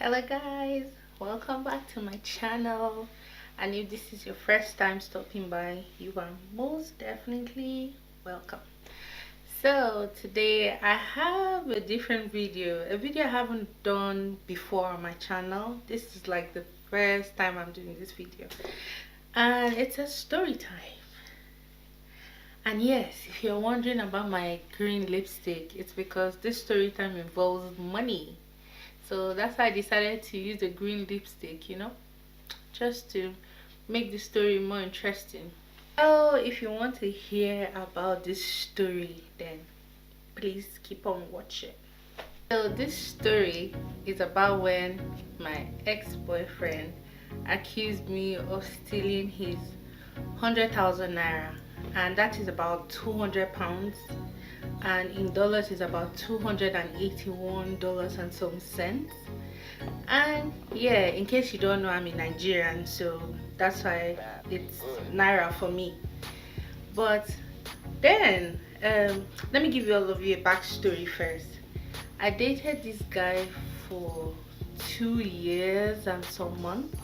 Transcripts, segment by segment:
Hello guys, welcome back to my channel, and if this is your first time stopping by, you are most definitely welcome. So today I have a different video, a video I haven't done before on my channel. This is like the first time I'm doing this video, and it's a story time. And yes, if you're wondering about my green lipstick, it's because this story time involves money. So that's why I decided to use the green lipstick, just to make the story more interesting. So if you want to hear about this story, then please keep on watching. So this story is about when my ex-boyfriend accused me of stealing his 100,000 naira, and that is about 200 pounds, and in dollars is about $281 and some cents. And yeah, in case you don't know, I'm a Nigerian, so that's why it's naira for me. But then let me give you all of you a backstory first. I dated this guy for 2 years and some months.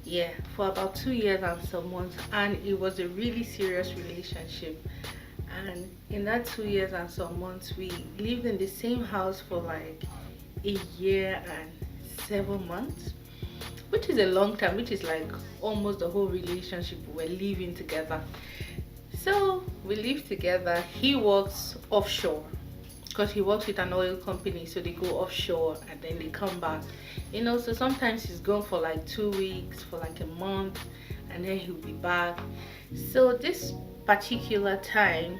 Yeah, for about 2 years and some months, and it was a really serious relationship. And in that 2 years and some months, we lived in the same house for like a year and 7 months, which is a long time, which is like almost the whole relationship. We were living together. So we live together. He works offshore because he works with an oil company, so they go offshore and then they come back, so sometimes he's gone for like 2 weeks, for like a month, and then he'll be back. So this particular time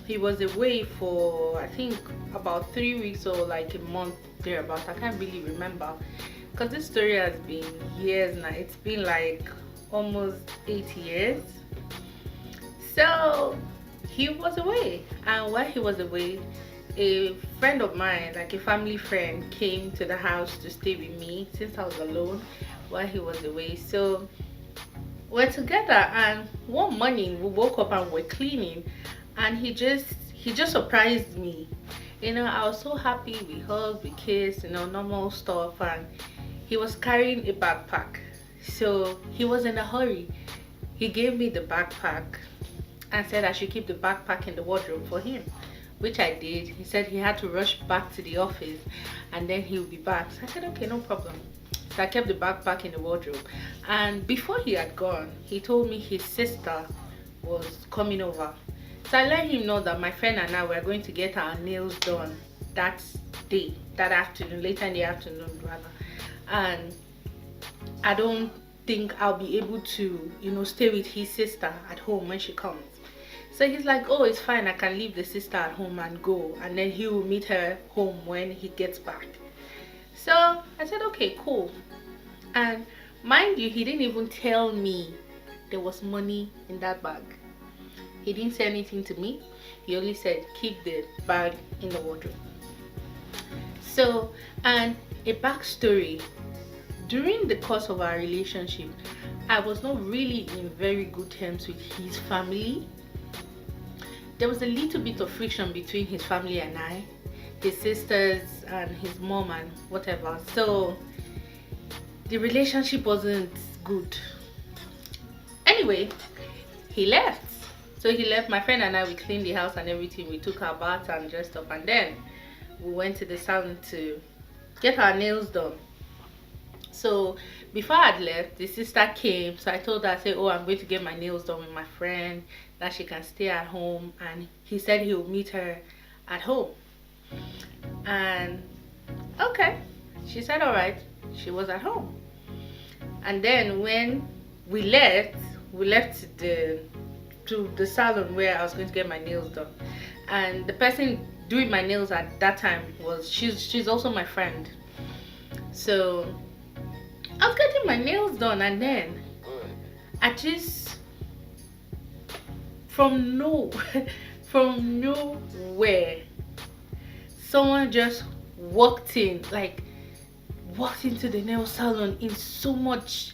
he was away for, I think, about 3 weeks or like a month thereabout. I can't really remember because this story has been years now. It's been like almost 8 years. So he was away, and while he was away, a friend of mine, like a family friend, came to the house to stay with me since I was alone while he was away. So we're together, and one morning we woke up and we're cleaning, and he just surprised me. I was so happy. We hugged, we kissed, normal stuff, and he was carrying a backpack. So he was in a hurry. He gave me the backpack and said I should keep the backpack in the wardrobe for him, which I did. He said he had to rush back to the office and then he'll be back. So I said, okay, no problem. So I kept the backpack in the wardrobe. And before he had gone, he told me his sister was coming over. So I let him know that my friend and I were going to get our nails done that day, that afternoon, later in the afternoon rather. And I don't think I'll be able to, stay with his sister at home when she comes. So he's like, oh, it's fine, I can leave the sister at home and go, and then he will meet her home when he gets back. So I said, okay, cool. And mind you, he didn't even tell me there was money in that bag. He didn't say anything to me. He only said, keep the bag in the wardrobe. So, and a backstory. During the course of our relationship, I was not really in very good terms with his family. There was a little bit of friction between his family and I, his sisters and his mom and whatever. So the relationship wasn't good. Anyway, he left. So he left. My friend and I, we cleaned the house and everything. We took our bath and dressed up, and then we went to the salon to get our nails done. So before I had left, the sister came. So I told her, I said, oh, I'm going to get my nails done with my friend, that she can stay at home. And he said he'll meet her at home. And okay, she said all right. She was at home. And then when we left to the salon where I was going to get my nails done. And the person doing my nails at that time she's also my friend. So I was getting my nails done, and then I just from nowhere, someone just walked into the nail salon in so much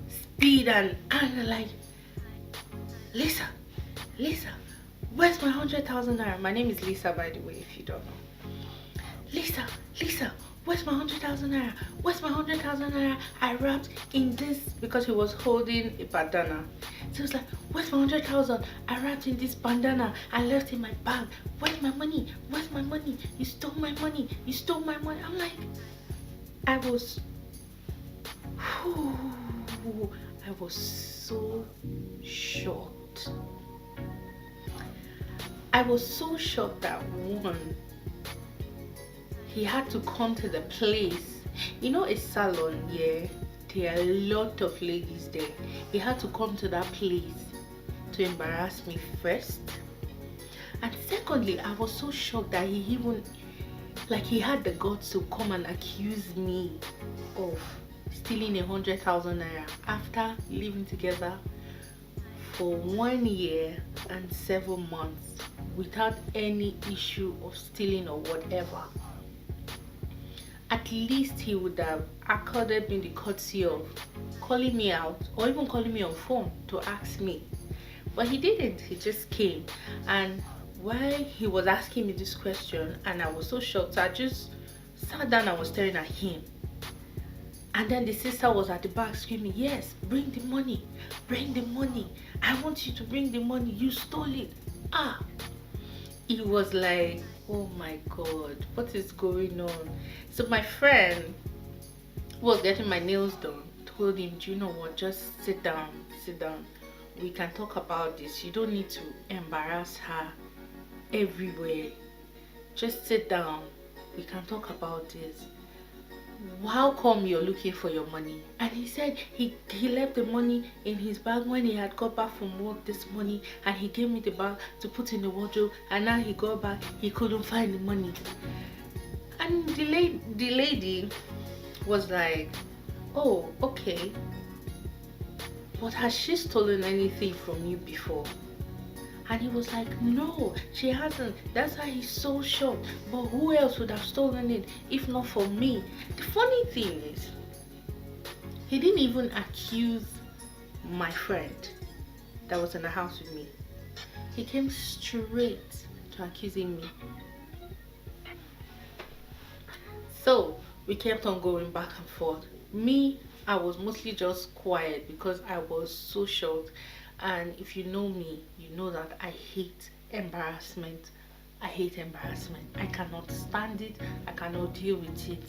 speed and anger, like, Lisa, where's my 100,000 naira? My name is Lisa, by the way, if you don't know. Lisa, where's my 100,000 naira? Where's my 100,000 naira? I wrapped in this, because he was holding a bandana. So he was like, where's my 100,000? I wrapped in this bandana. I left in my bag. Where's my money? Where's my money? You stole my money. You stole my money. I'm like, I was so shocked. I was so shocked that one, he had to come to the place. You know, a salon, yeah, there are a lot of ladies there. He had to come to that place to embarrass me first. And secondly, I was so shocked that he even, like, he had the guts to come and accuse me of stealing 100,000 naira after living together for 1 year and 7 months without any issue of stealing or whatever. At least he would have accorded me the courtesy of calling me out or even calling me on phone to ask me. But he didn't. He just came, and while he was asking me this question, and I was so shocked, so I just sat down and was staring at him. And then the sister was at the back screaming, yes, bring the money, bring the money. I want you to bring the money. You stole it. It was like, oh my God, what is going on? So my friend who was getting my nails done told him, do you know what, just sit down. We can talk about this. You don't need to embarrass her everywhere. Just sit down. We can talk about this. How come you're looking for your money? And he said he left the money in his bag when he had got back from work this morning, and he gave me the bag to put in the wardrobe, and now he got back, he couldn't find the money. And the lady was like, oh, okay, but has she stolen anything from you before? And he was like, no, she hasn't. That's why he's so shocked. But who else would have stolen it if not for me? The funny thing is, he didn't even accuse my friend that was in the house with me. He came straight to accusing me. So we kept on going back and forth. Me, I was mostly just quiet because I was so shocked. And if you know me, you know that I hate embarrassment. I hate embarrassment. I cannot stand it. I cannot deal with it.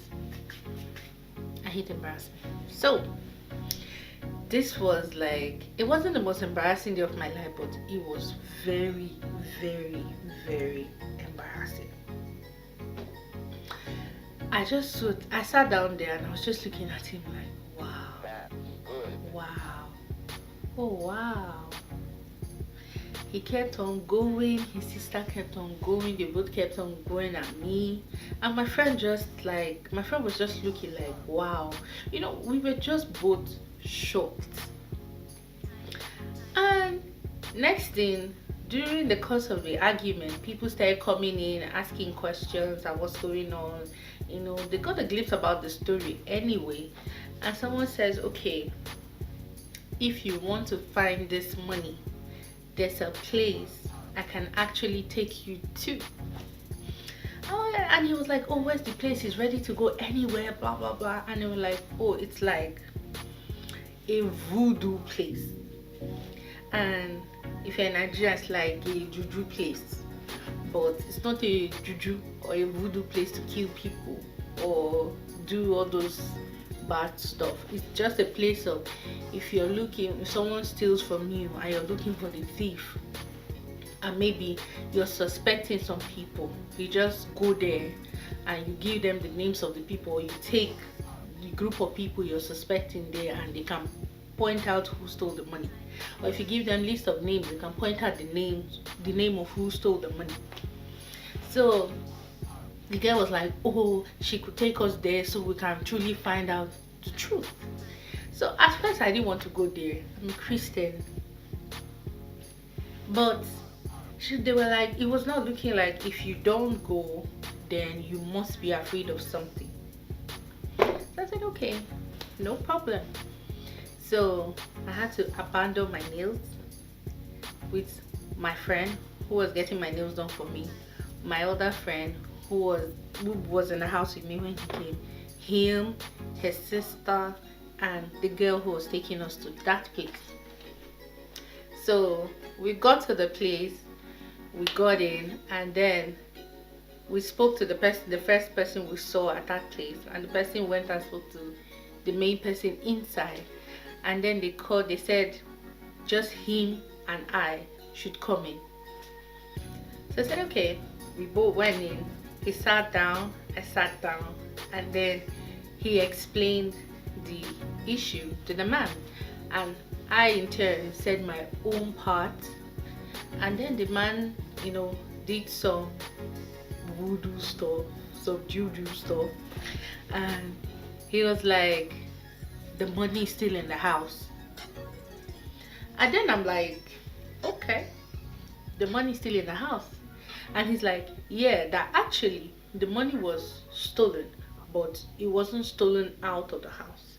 I hate embarrassment. So this was like, it wasn't the most embarrassing day of my life, but it was very, very, very embarrassing. I sat down there and I was just looking at him like, wow. Oh wow. He kept on going, his sister kept on going, they both kept on going at me. And my friend was just looking like, wow. You know, we were just both shocked. And next thing, during the course of the argument, people started coming in, asking questions and what's going on. You know, they got a glimpse about the story anyway. And someone says, okay, if you want to find this money, there's a place I can actually take you to. Oh, and he was like, oh, where's the place? He's ready to go anywhere, blah blah blah. And they were like, oh, it's like a voodoo place. And if you're in Nigeria, it's like a juju place, but it's not a juju or a voodoo place to kill people or do all those bad stuff. It's just a place of, if someone steals from you and you're looking for the thief, and maybe you're suspecting some people, you just go there and you give them the names of the people, or you take the group of people you're suspecting there and they can point out who stole the money. Or if you give them list of names, you can point out the name of who stole the money. So the girl was like, oh, she could take us there so we can truly find out the truth. So at first I didn't want to go there. I'm a Christian. But they were like, it was not looking like if you don't go, then you must be afraid of something. So I said, okay, no problem. So I had to abandon my nails with my friend who was getting my nails done for me, my other friend who was in the house with me when he came. him, his sister, and the girl who was taking us to that place. So we got to the place, we got in, and then we spoke to the first person we saw at that place, and the person went and spoke to the main person inside, and then they said just him and I should come in. So I said okay. We both went in. He sat down, I sat down, and then he explained the issue to the man, and I in turn said my own part, and then the man, did some voodoo stuff, some juju stuff, and he was like, the money is still in the house. And then I'm like, okay, the money is still in the house. And he's like, yeah, that actually the money was stolen, but it wasn't stolen out of the house.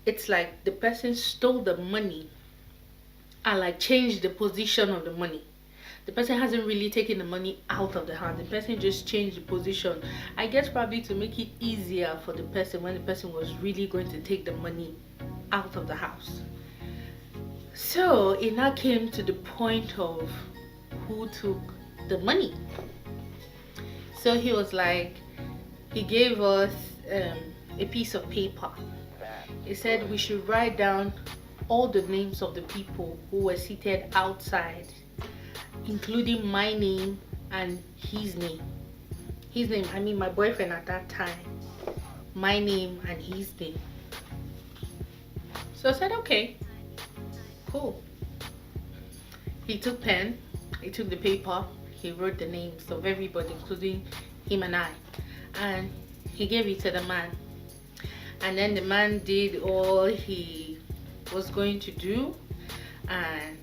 It's like the person stole the money and like changed the position of the money. The person hasn't really taken the money out of the house. The person just changed the position. I guess probably to make it easier for the person when the person was really going to take the money out of the house. So it now came to the point of who took the money. So he was like, he gave us a piece of paper. He said we should write down all the names of the people who were seated outside, including my name and his name. His name, I mean my boyfriend at that time. My name and his name. So I said okay, cool. He took pen, he took the paper, he wrote the names of everybody, including him and I, and he gave it to the man. And then the man did all he was going to do, and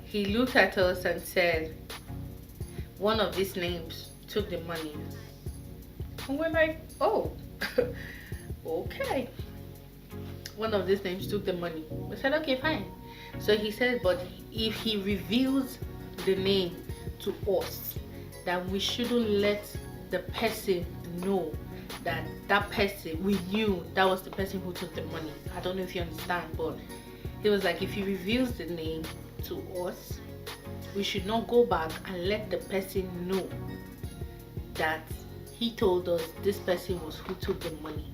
he looked at us and said, one of these names took the money. And we're like, oh, okay. One of these names took the money. We said, okay, fine. So he said, but if he reveals the name to us, that we shouldn't let the person know that person, we knew that was the person who took the money. I don't know if you understand, but he was like, if he reveals the name to us, we should not go back and let the person know that he told us this person was who took the money.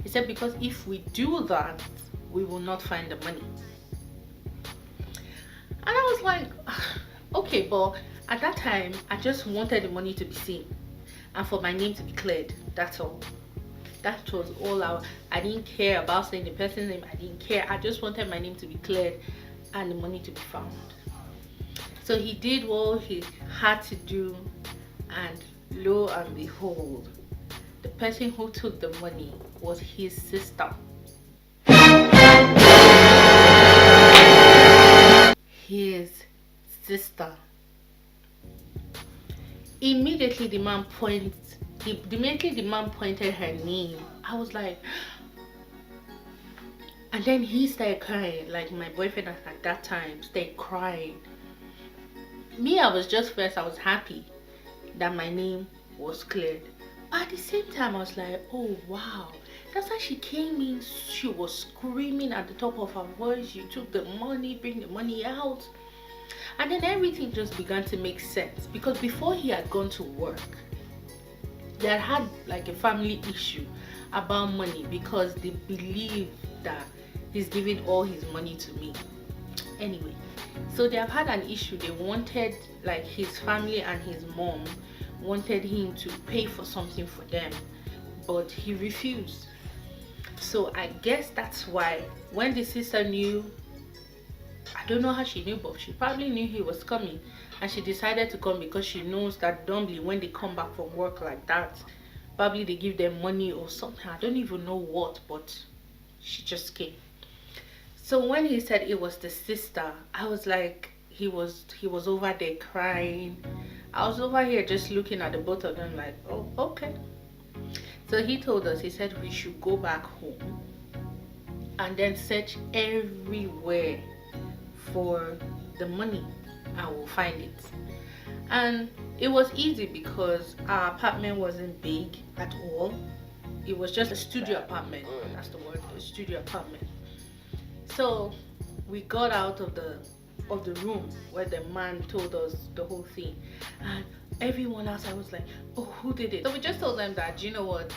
He said, because if we do that, we will not find the money. And I was like, okay, but at that time, I just wanted the money to be seen and for my name to be cleared. That's all. That was all I didn't care about saying the person's name. I didn't care. I just wanted my name to be cleared and the money to be found. So he did what he had to do, and lo and behold, the person who took the money was his sister. His sister. Immediately the man pointed her name. I was like, and then he started crying. Like my boyfriend at that time started crying. Me, I was happy that my name was cleared. But at the same time, I was like, oh wow, that's why she came in. She was screaming at the top of her voice. You took the money, bring the money out. And then everything just began to make sense, because before he had gone to work, they had like a family issue about money, because they believe that he's giving all his money to me. Anyway, so they have had an issue. They wanted, like, his family and his mom wanted him to pay for something for them, but he refused. So I guess that's why when the sister knew, I don't know how she knew, but she probably knew he was coming, and she decided to come because she knows that normally when they come back from work like that, probably they give them money or something. I don't even know what, but she just came. So when he said it was the sister, I was like, he was over there crying. I was over here just looking at the both of them like, oh, okay. So he told us, he said we should go back home and then search everywhere for the money and we'll find it. And it was easy because our apartment wasn't big at all. it was just a studio apartment. That's the word, a studio apartment. So we got out of the room where the man told us the whole thing, and everyone outside was like, "Oh, who did it?" So we just told them that, you know what?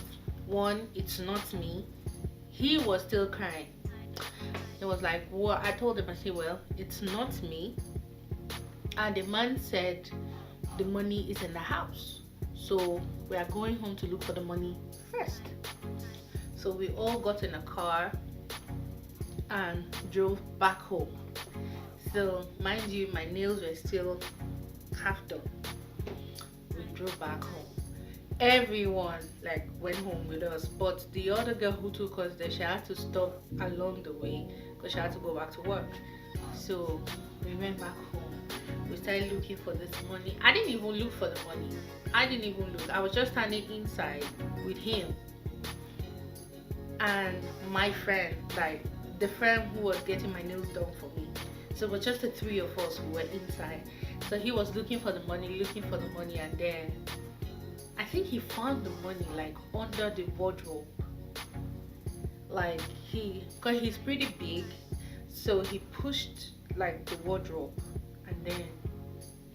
One, it's not me. He was still crying. He was like, "What?" I told him, I said, "Well, it's not me." And the man said the money is in the house, so we are going home to look for the money first. So we all got in a car and drove back home. So mind you, my nails were still half done. We drove back home. Everyone like went home with us, but the other girl who took us there, she had to stop along the way because she had to go back to work. So we went back home. We started looking for this money. I didn't even look for the money. I didn't even look. I was just standing inside with him and my friend, like the friend who was getting my nails done for me. So it was just the three of us who were inside. So he was looking for the money, and then I think he found the money like under the wardrobe. Like cause he's pretty big, so he pushed like the wardrobe, and then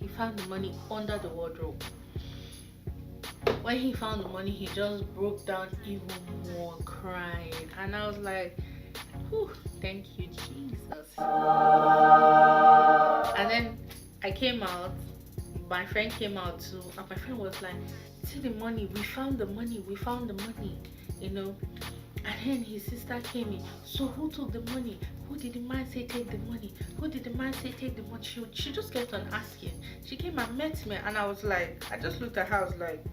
he found the money under the wardrobe. When he found the money, he just broke down even more crying, and I was like, whew, thank you, Jesus. And then I came out, my friend came out too, and my friend was like, see the money, we found the money, you know. And then his sister came in. So who took the money? Who did the man say take the money? Who did the man say take the money? She just kept on asking. She came and met me, and I was like, I just looked at her, I was like,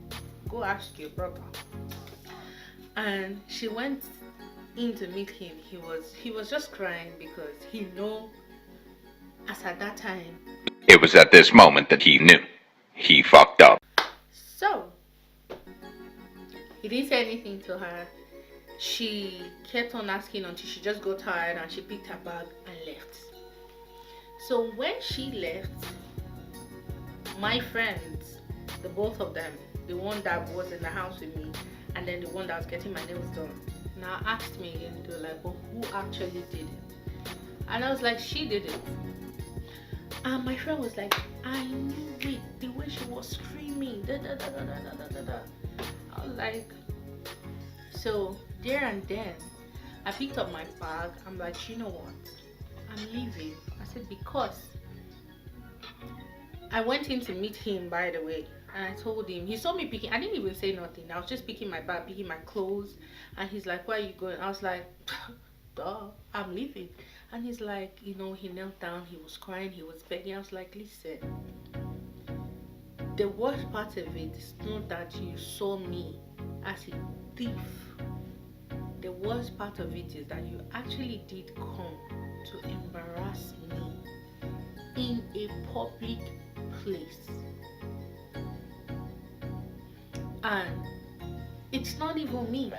go ask your brother. And she went in to meet him. He was just crying because he knew, as at that time, it was at this moment that he knew he fucked up. So he didn't say anything to her. She kept on asking until she just got tired, and she picked her bag and left. So when she left, my friends, the both of them, the one that was in the house with me and then the one that was getting my nails done, now asked me again. They were like, well, who actually did it? And I was like, she did it. And my friend was like, I knew it, the way she was screaming, da da da da da da da da. I was like, so there and then I picked up my bag. I'm like, you know what, I'm leaving. I said, because I went in to meet him, by the way, and I told him, he saw me picking, I didn't even say nothing, I was just picking my bag, picking my clothes, and he's like, where are you going? I was like, duh, I'm leaving. And he's like, you know, he knelt down, he was crying, he was begging. I was like, listen, the worst part of it is not that you saw me as a thief. The worst part of it is that you actually did come to embarrass me in a public place. And it's not even me,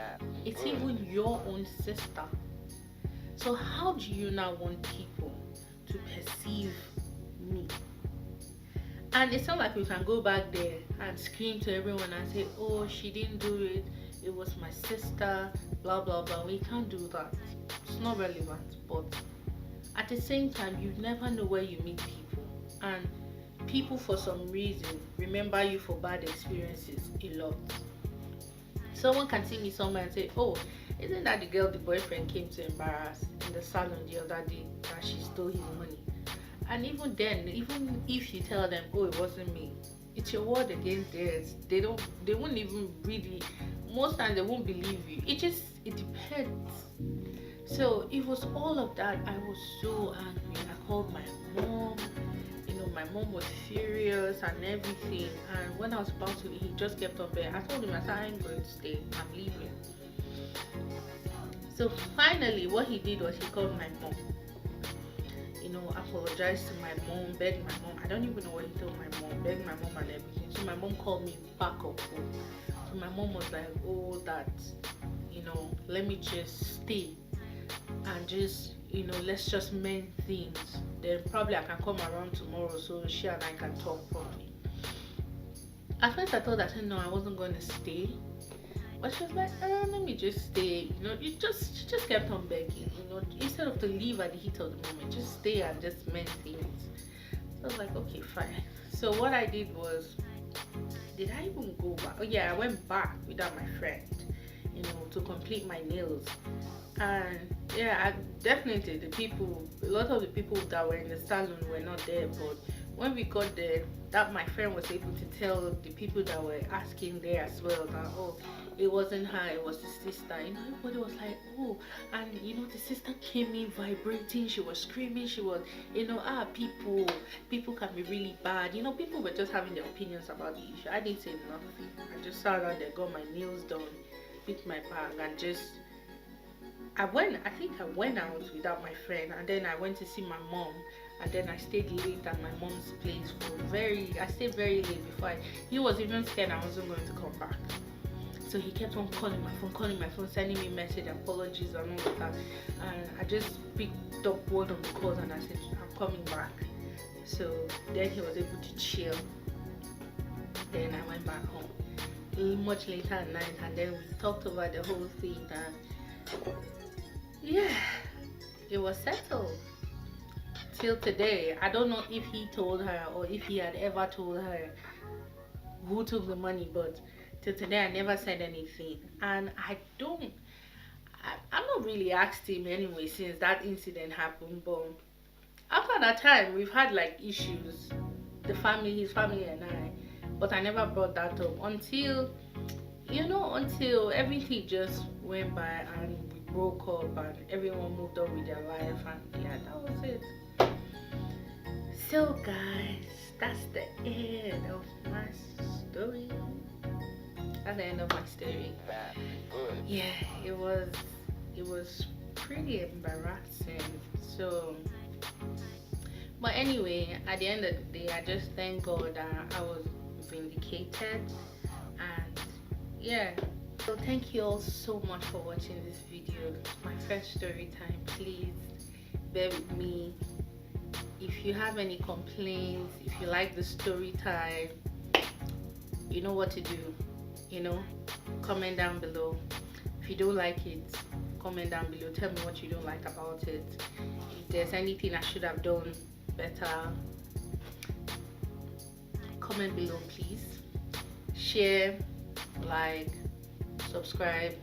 it's even your own sister. So how do you now want people to perceive me? And it's not like we can go back there and scream to everyone and say, oh, she didn't do it, it was my sister, blah blah blah. We can't do that. It's not relevant. But at the same time, you never know where you meet people, and people for some reason remember you for bad experiences a lot. Someone can see me somewhere and say, oh, isn't that the girl the boyfriend came to embarrass in the salon the other day, that she stole his money? And even then, even if you tell them, oh, it wasn't me, it's your word against theirs. They won't even really, most times they won't believe you. It depends. So it was all of that. I was so angry. I called my mom. You know, my mom was furious and everything. And when I was about to, he just kept on there. I told him, I said, I ain't going to stay, I'm leaving. So finally, what he did was he called my mom. You know, apologized to my mom, begged my mom. I don't even know what he told my mom, begged my mom and everything. So my mom called me back up home. So my mom was like, oh, that, you know, let me just stay and just, you know, let's just mend things. Then probably I can come around tomorrow so she and I can talk properly. At first I thought that, no, I wasn't going to stay. But she was like, let me just stay. She just kept on begging. Instead of to leave at the heat of the moment, just stay and just mend things. So I was like, okay, fine. So what I did was, did I even go back? Oh yeah, I went back without my friend, to complete my nails. And yeah, definitely a lot of the people that were in the salon were not there. But when we got there, that my friend was able to tell the people that were asking there as well that, oh, it wasn't her, it was the sister. Everybody was like, oh, and the sister came in vibrating, she was screaming, she was, people can be really bad. People were just having their opinions about the issue. I didn't say nothing. I just sat down there, got my nails done, picked my bag, and just I think I went out without my friend, and then I went to see my mom, and then I stayed late at my mom's place I stayed very late before he was even scared I wasn't going to come back. So he kept on calling my phone, sending me message, apologies and all of that. And I just picked up one of the calls and I said, I'm coming back. So then he was able to chill. Then I went back home much later at night, and then we talked about the whole thing, and yeah, it was settled. Till today, I don't know if he told her or if he had ever told her who took the money, but till today I never said anything. And I'm not really asked him anyway since that incident happened. But after that time, we've had like issues, his family and I. But I never brought that up until everything just went by and we broke up and everyone moved on with their life, and yeah, that was it. So guys, that's the end of my story. That's the end of my story. Yeah, it was pretty embarrassing. So, but anyway, at the end of the day, I just thank God that I was vindicated. And yeah, so thank you all so much for watching this video. My first story time. Please bear with me. If you have any complaints, if you like the story time, you know what to do. Comment down below. If you don't like it, comment down below. Tell me what you don't like about it. If there's anything I should have done better, comment below, please. Share, like, subscribe,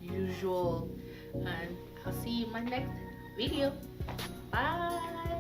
usual, and I'll see you in my next video. Bye.